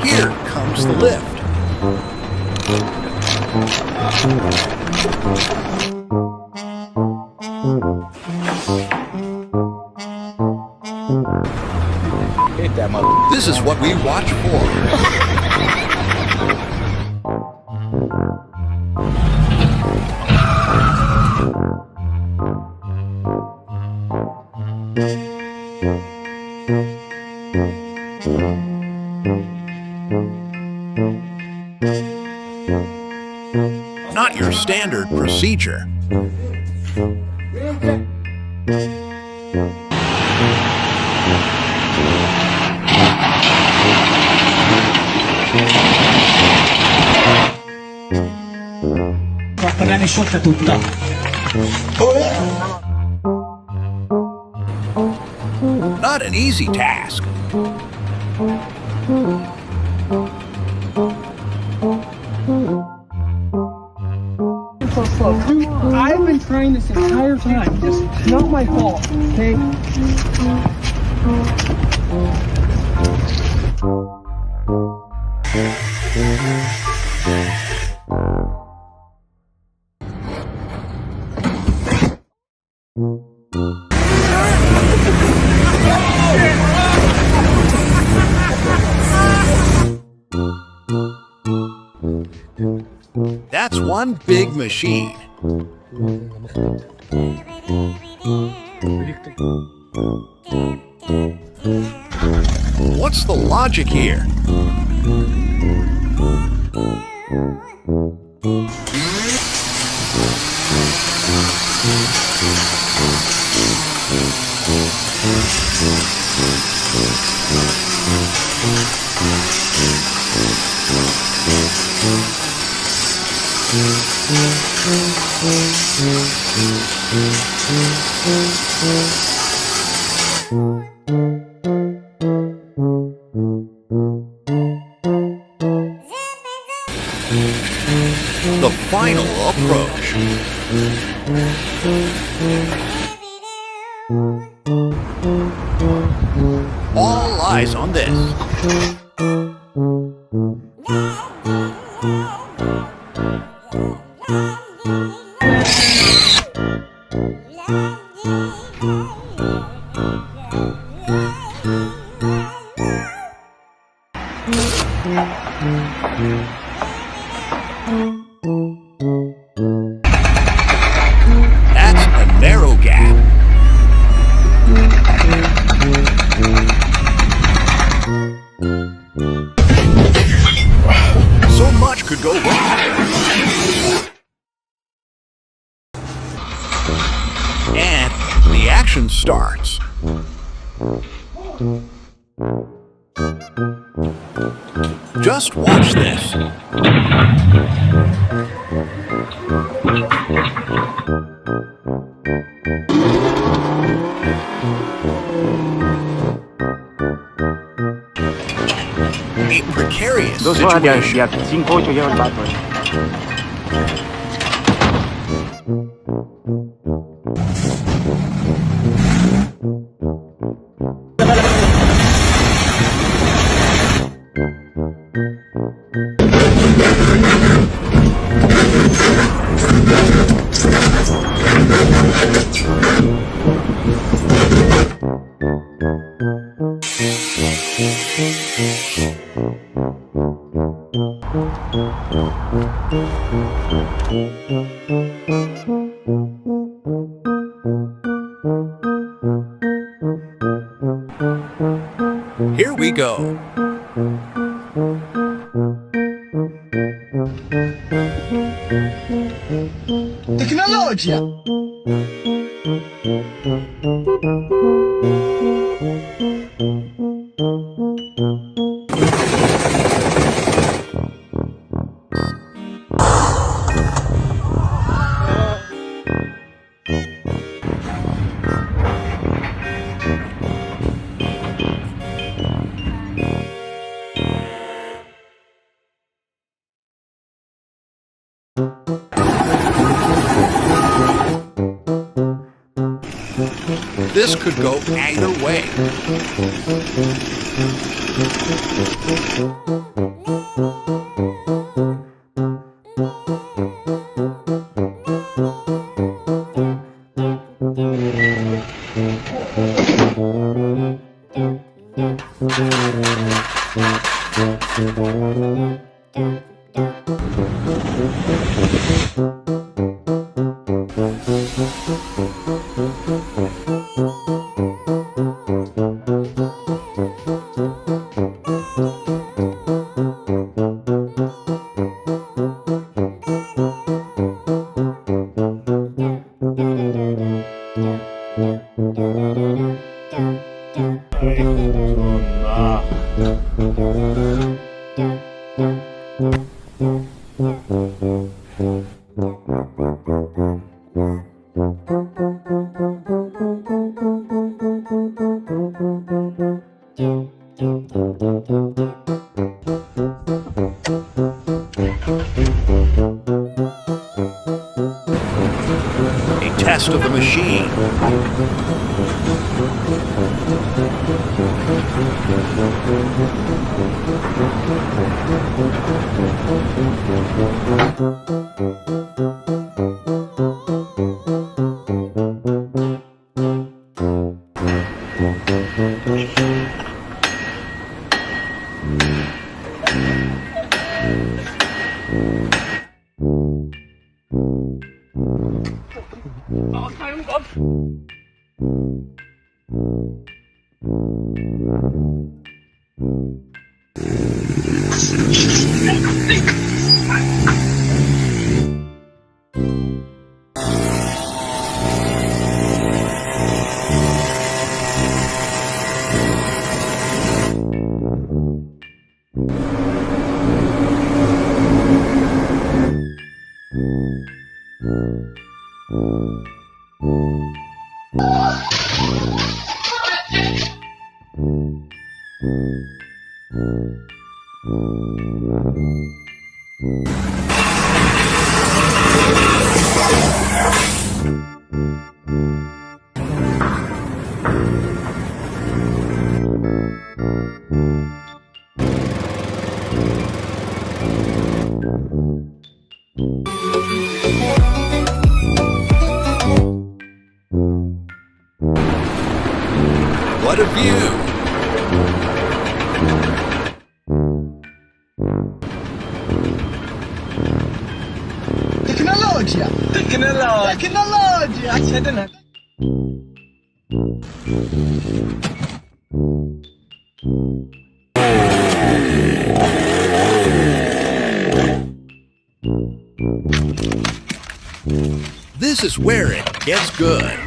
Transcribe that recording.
Here comes the lift. Hit that mother. This is what we watch for. Not your standard procedure. L'hanno sciolta tutta. Not an easy task. So slow. Dude, I've been trying this entire time. It's not my fault, okay? That's one big machine. What's the logic here? The final approach. All eyes on this. That's a narrow gap. So much could go wrong. And the action starts. Just watch this. A precarious situation. Here we go. Tecnologia! This could go either way. A test of the machine. What a view! Tecnologia! Tecnologia! Accede na... This is where it gets good.